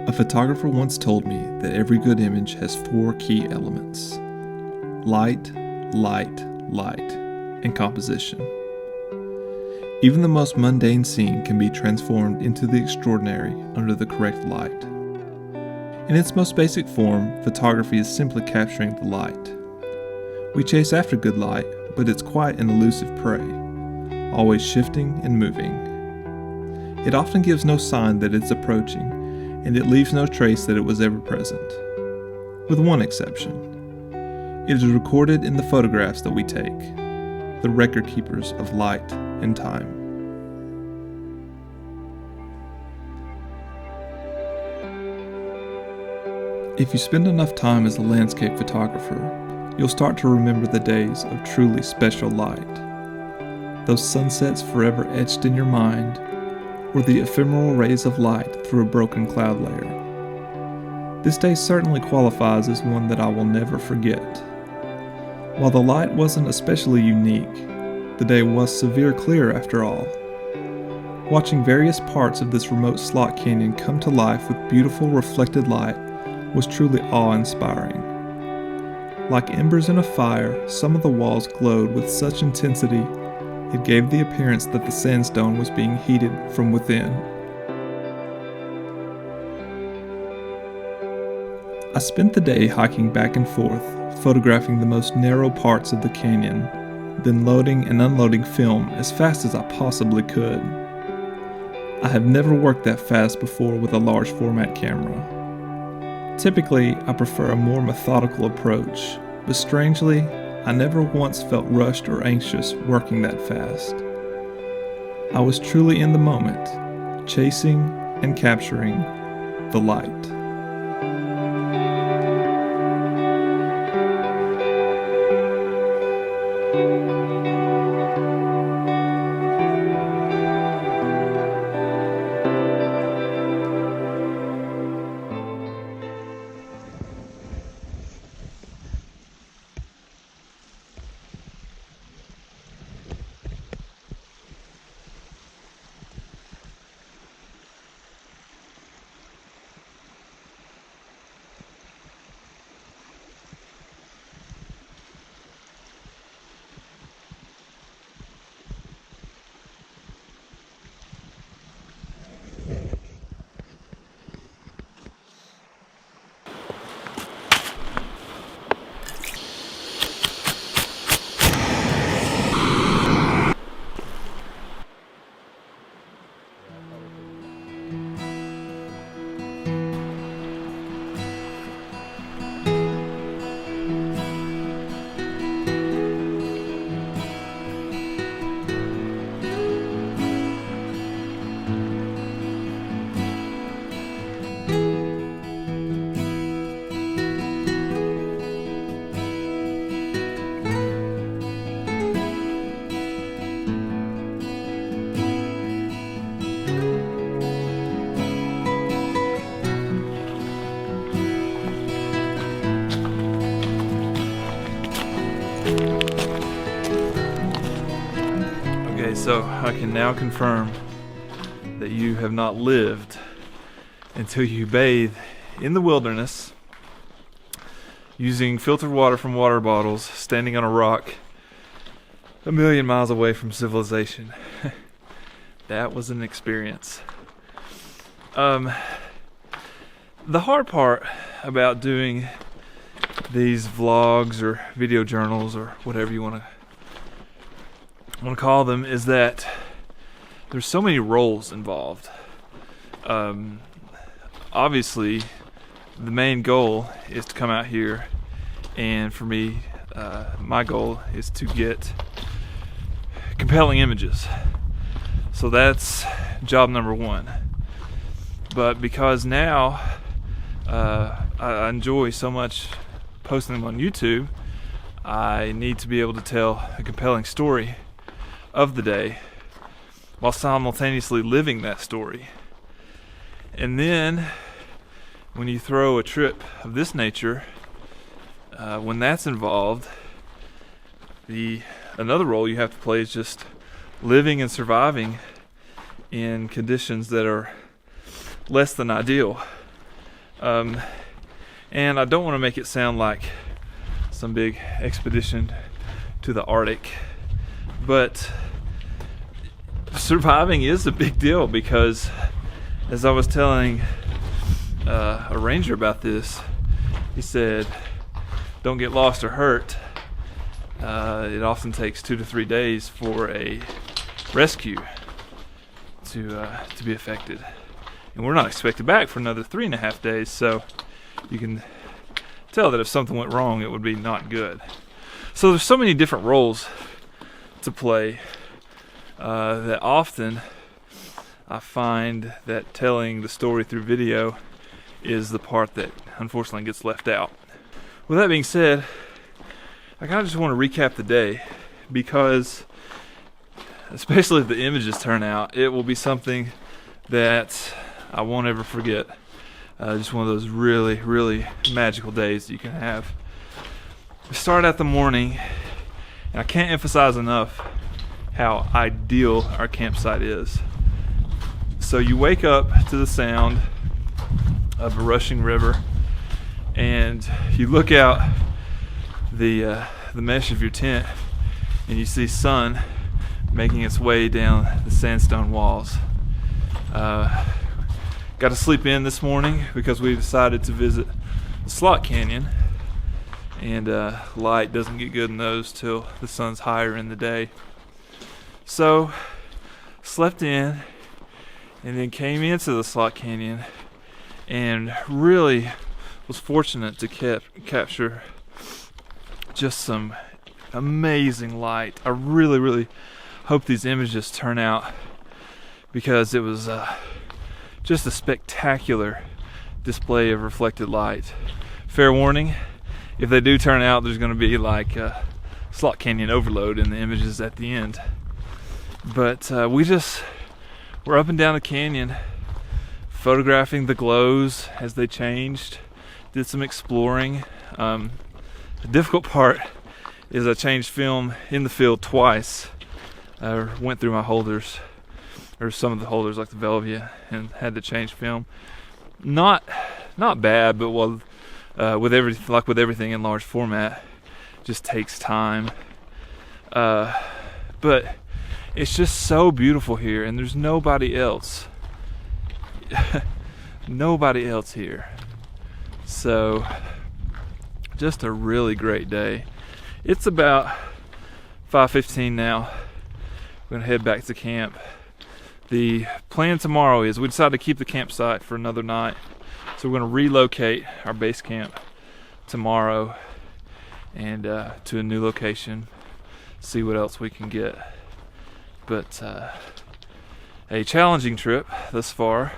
A photographer once told me that every good image has 4 key elements: light, light, light, and composition. Even the most mundane scene can be transformed into the extraordinary under the correct light. In its most basic form, photography is simply capturing the light. We chase after good light, but it's quite an elusive prey, always shifting and moving. It often gives no sign that it's approaching, and it leaves no trace that it was ever present. With one exception. It is recorded in the photographs that we take, the record keepers of light and time. If you spend enough time as a landscape photographer, you'll start to remember the days of truly special light. Those sunsets forever etched in your mind, or the ephemeral rays of light through a broken cloud layer. This day certainly qualifies as one that I will never forget. While the light wasn't especially unique, the day was severe clear after all. Watching various parts of this remote slot canyon come to life with beautiful reflected light was truly awe-inspiring. Like embers in a fire, some of the walls glowed with such intensity it gave the appearance that the sandstone was being heated from within. I spent the day hiking back and forth, photographing the most narrow parts of the canyon, then loading and unloading film as fast as I possibly could. I have never worked that fast before with a large format camera. Typically, I prefer a more methodical approach, but strangely, I never once felt rushed or anxious working that fast. I was truly in the moment, chasing and capturing the light. So I can now confirm that you have not lived until you bathe in the wilderness using filtered water from water bottles, standing on a rock a million miles away from civilization. That was an experience. The hard part about doing these vlogs or video journals or whatever you want to call them is that there's so many roles involved. Obviously, the main goal is to come out here, and for me, my goal is to get compelling images. So that's job number one. But because now I enjoy so much posting them on YouTube, I need to be able to tell a compelling story of the day while simultaneously living that story. And then when you throw a trip of this nature, when that's involved, another role you have to play is just living and surviving in conditions that are less than ideal. And I don't want to make it sound like some big expedition to the Arctic, but surviving is a big deal, because as I was telling a ranger about this, he said, don't get lost or hurt. It often takes 2 to 3 days for a rescue to be effected, and we're not expected back for another 3.5 days, so you can tell that if something went wrong, it would be not good. So there's so many different roles to play that often I find that telling the story through video is the part that unfortunately gets left out. With that being said, I kind of just want to recap the day, because especially if the images turn out, it will be something that I won't ever forget. Just one of those really, really magical days that you can have. We start out the morning, and I can't emphasize enough how ideal our campsite is. So you wake up to the sound of a rushing river, and you look out the mesh of your tent, and you see sun making its way down the sandstone walls. Got to sleep in this morning because we decided to visit the Slot Canyon, and light doesn't get good in those till the sun's higher in the day. So slept in, and then came into the Slot Canyon, and really was fortunate to capture just some amazing light. I really, really hope these images turn out, because it was just a spectacular display of reflected light. Fair warning, if they do turn out, there's going to be like Slot Canyon overload in the images at the end. But we're up and down the canyon, photographing the glows as they changed, did some exploring. The difficult part is I changed film in the field twice. I went through my holders, or some of the holders like the Velvia, and had to change film. Not bad, but with everything in large format, just takes time. But it's just so beautiful here, and there's nobody else. Nobody else here. So just a really great day. It's about 5:15 now. We're gonna head back to camp. The plan tomorrow is we decided to keep the campsite for another night, so we're going to relocate our base camp tomorrow and to a new location, see what else we can get. But a challenging trip thus far,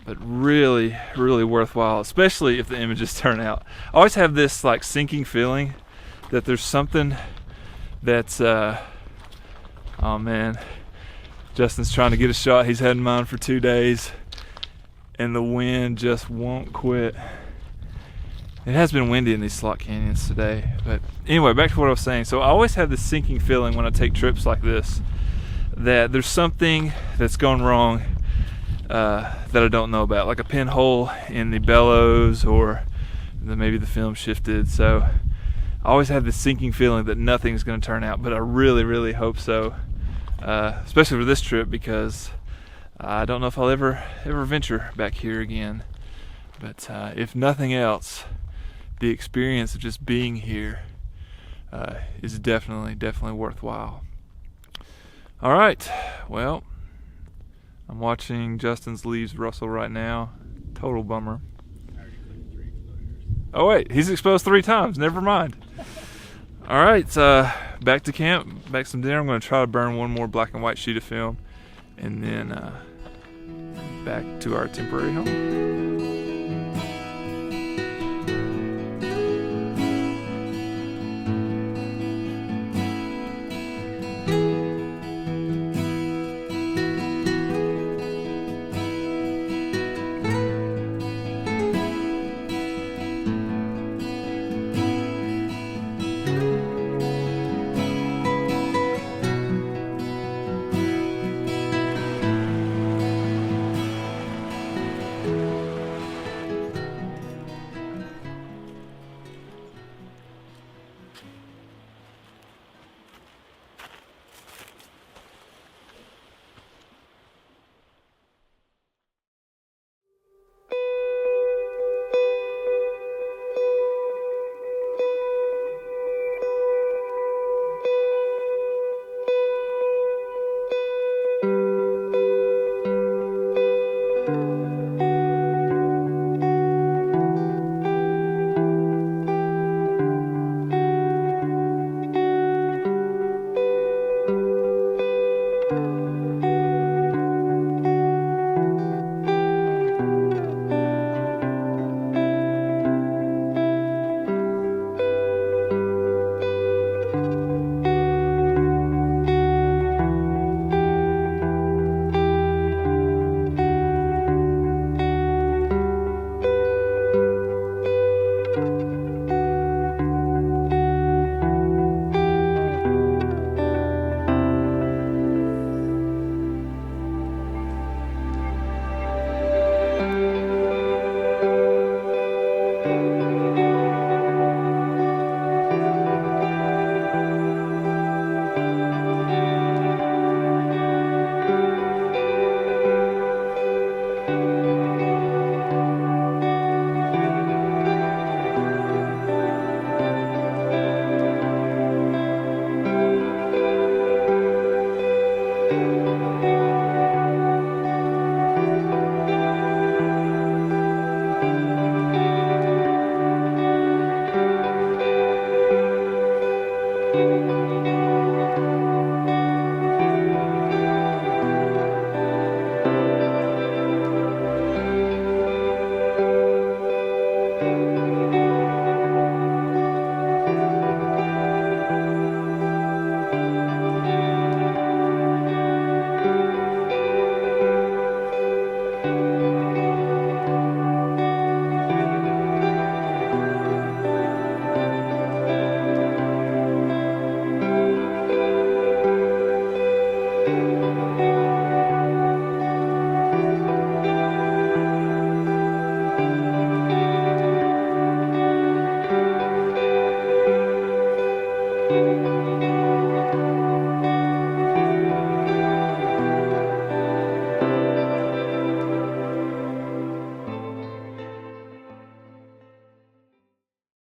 but really, really worthwhile, especially if the images turn out. I always have this like sinking feeling that there's something that's oh man, Justin's trying to get a shot. He's had mine for 2 days, and the wind just won't quit. It has been windy in these Slot Canyons today. But anyway, back to what I was saying. So I always have this sinking feeling when I take trips like this, that there's something that's gone wrong that I don't know about, like a pinhole in the bellows, or maybe the film shifted. So I always have this sinking feeling that nothing's going to turn out, but I really, really hope so. Especially for this trip, because I don't know if I'll ever venture back here again. But if nothing else, the experience of just being here is definitely worthwhile. All right, well, I'm watching Justin's leaves rustle right now. Total bummer. Oh wait, he's exposed 3 times. Never mind. All right, back to camp, back some dinner. I'm going to try to burn one more black and white sheet of film, and then back to our temporary home.